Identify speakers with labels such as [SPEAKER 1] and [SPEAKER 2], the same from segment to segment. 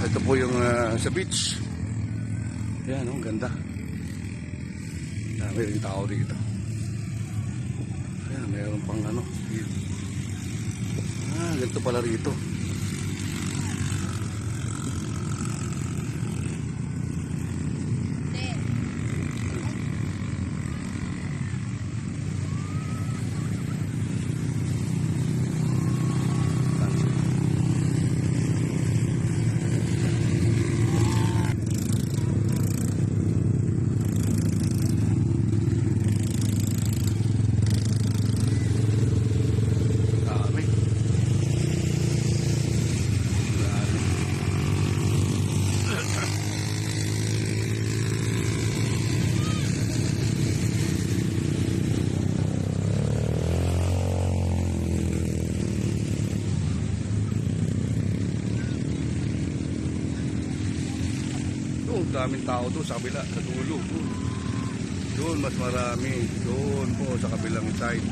[SPEAKER 1] Ito po yung sa beach. Yan, oh, ganda. Dami rin tao dito. Ayan, mayroon pang ano. Ganito pala rito. Daming tao doon sa kabila, sa dulo. Doon mas marami. Doon po sa kabilang side.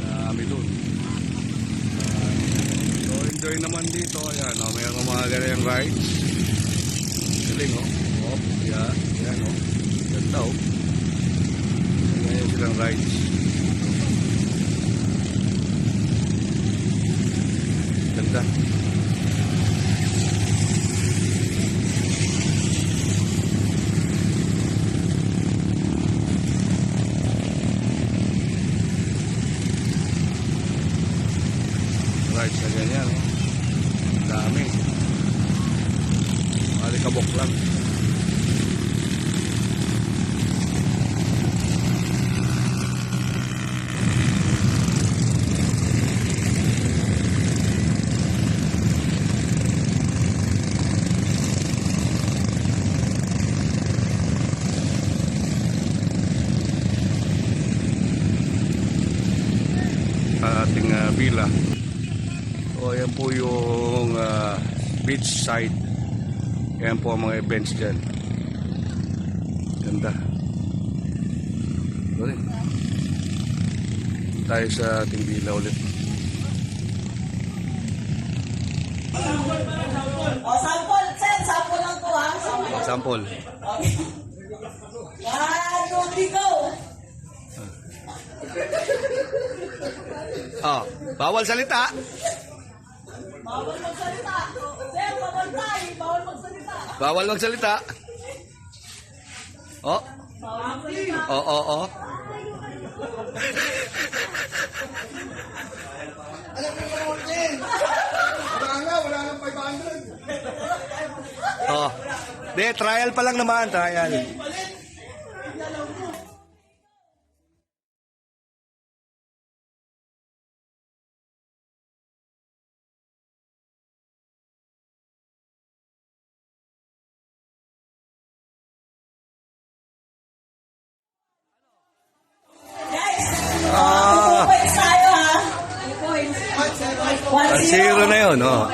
[SPEAKER 1] Dami doon. So enjoy naman dito. Ayan, oh, mayroong mga ganyan rides. Galing, oh. Oh, yeah. Ayan, oh. Ganda, oh. Ganyan silang rides. Ganda. Rides na ganyan, eh. Dami. Alikabok lang. Ating villa. O, yan po yung beach side. Yan po ang mga events dyan. Ganda. Sorry. Tayo sa ating villa ulit.
[SPEAKER 2] O, sample. Sir, sample lang to, ha?
[SPEAKER 1] Sample.
[SPEAKER 2] Okay. 1, 2, 3, go!
[SPEAKER 1] Oh, bawal salita.
[SPEAKER 2] Bawal magsalita. Sir, pabantay. Bawal magsalita.
[SPEAKER 1] Bawal magsalita. Oh.
[SPEAKER 2] Bawal magsalita.
[SPEAKER 1] Oh, oh, oh.
[SPEAKER 3] Alam mo naman din. Wala nang 500.
[SPEAKER 1] Oh. De, trial pa lang naman, trial.
[SPEAKER 2] Guys, 2 points tayo, ha? 2 points. 1-0.
[SPEAKER 1] 1-0 na yun, oh.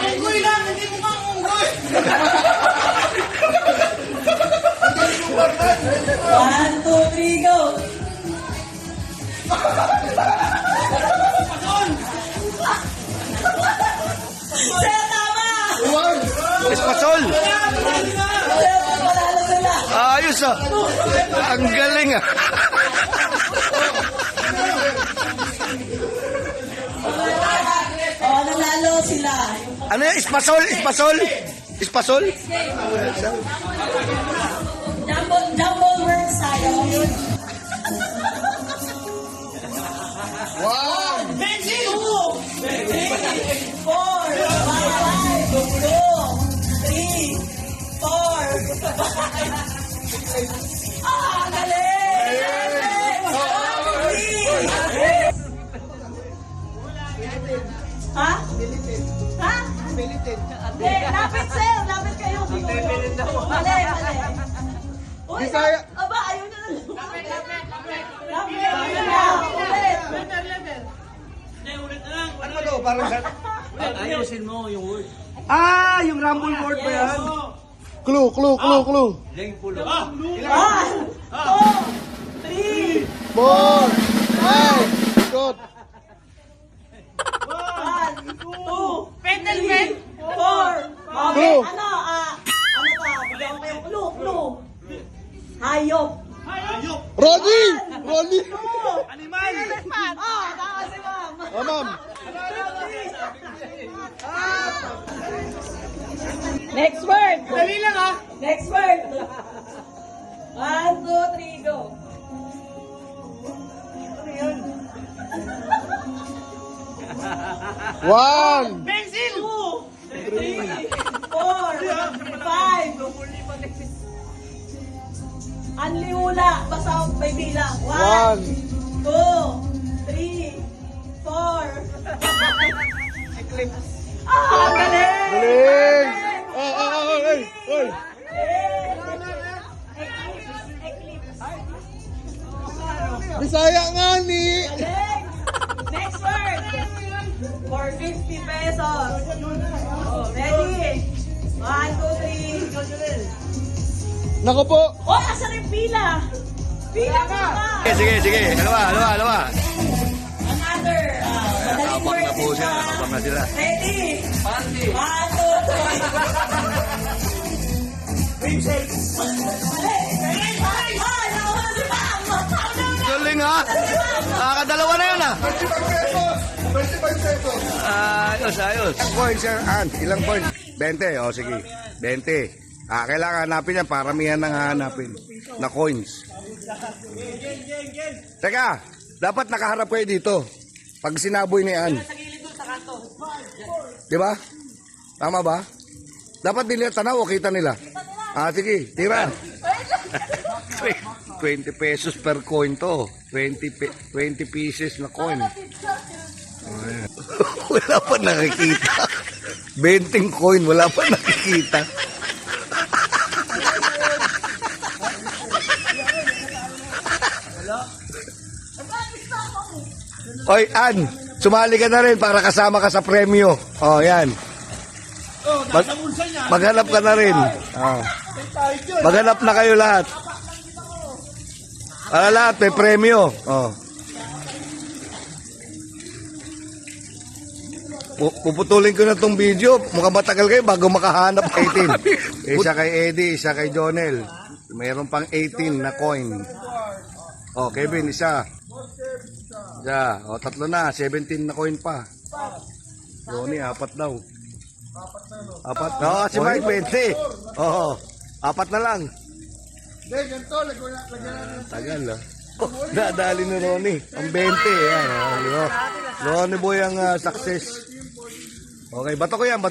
[SPEAKER 3] Unggoy lang, hindi mo kang unggoy.
[SPEAKER 2] 1, 2, 3, go! Sir, tama!
[SPEAKER 1] Espasol.
[SPEAKER 2] Sir, panalo sila.
[SPEAKER 1] Ayos, ah. Ang galing, ah.
[SPEAKER 2] O, nanalo sila.
[SPEAKER 1] Ano yan? Espasol? Espasol? Espasol?
[SPEAKER 2] Jumble words tayo.
[SPEAKER 3] 1,
[SPEAKER 2] 2, 3, 4, 5, 2, 3, 4, 5. Galing! Ha? Ha? Hindi, lapit sir, lapit kayo. Mali, mali. Uy, aba, ayaw na lang. Lapit. Ulit.
[SPEAKER 3] ano to? Parang
[SPEAKER 4] Ayusin mo yung word.
[SPEAKER 3] Ah, yung rumble board ba yan? Clue.
[SPEAKER 4] Leng pulo.
[SPEAKER 2] 1, 2, 3,
[SPEAKER 3] 4, 5, ikot.
[SPEAKER 2] 1, 2, Pendel, 4.
[SPEAKER 3] Clue.
[SPEAKER 2] Ano ba? Bigyan ko yung clue. Hayop.
[SPEAKER 3] Ronnie!
[SPEAKER 2] 2,
[SPEAKER 4] Animal!
[SPEAKER 2] tama si ma'am.
[SPEAKER 3] Oh, ma'am.
[SPEAKER 2] Next word.
[SPEAKER 4] Dali lang ah!
[SPEAKER 2] Next word. 1, 2, 3, go.
[SPEAKER 3] One.
[SPEAKER 4] Pencil!
[SPEAKER 2] 2, 3, 4, 5. Anliula. Basta may bilang. 1, 2, 3, 4. Galing!
[SPEAKER 3] Galing! Oy! Bisaya nga ni!
[SPEAKER 2] Galing! Next word. For 50 pesos. Ready? 1, 2, 3.
[SPEAKER 3] Nako po!
[SPEAKER 2] Oh, asan yung pila? Pila ka!
[SPEAKER 1] Sige. Ano ba?
[SPEAKER 2] Another. Madaling
[SPEAKER 1] Nakabang
[SPEAKER 2] word
[SPEAKER 1] na po sila. Nakabang na sila.
[SPEAKER 2] Ready? 1, 2, 3.
[SPEAKER 1] Galing ha? Nakakadalawa na yun ha?
[SPEAKER 3] 25 pesos!
[SPEAKER 1] Ayos. Ilang points, sir? Ilang points? 20. O, sige. 20. Kailangan hanapin yan. Paramihan nang hahanapin na coins. Teka, dapat nakaharap kayo dito. Pag sinaboy ni Ann. Di ba? Tama ba? Dapat nila tanaw o kita nila. Sige, tira. 20 pesos per coin to. 20 pieces na coin. Ayan. Wala pa nakikita. 20 coin, wala pa nakikita. Oy, Ann, sumali ka na rin para kasama ka sa premyo. Oh, yan. Maghanap ka na rin. Maghanap na kayo lahat. Para lahat, may premyo. Puputulin ko na tong video. Mukhang matagal kayo bago makahanap 18. Isa kay Eddie, isa kay Jonel. Mayroon pang 18 na coin. Kevin, isa. Tatlo na. 17 na coin pa. Ronnie, 4 daw. 4? Si Mike, 20. 4 na lang.
[SPEAKER 3] Hindi, ganito. Lagyan natin.
[SPEAKER 1] Tagal nadali ni Ronnie. Ang 20. Yan. Ronnie boy ang success. Okay, bato ko yan.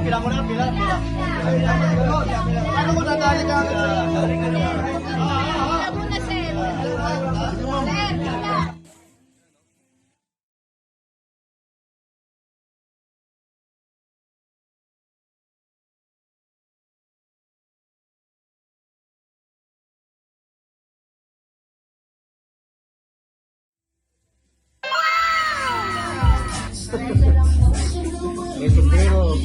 [SPEAKER 4] Pila mo na, pila.
[SPEAKER 3] Ano mo nadali ka?
[SPEAKER 5] Muna, sir. Sir, pila.
[SPEAKER 3] May sombrero.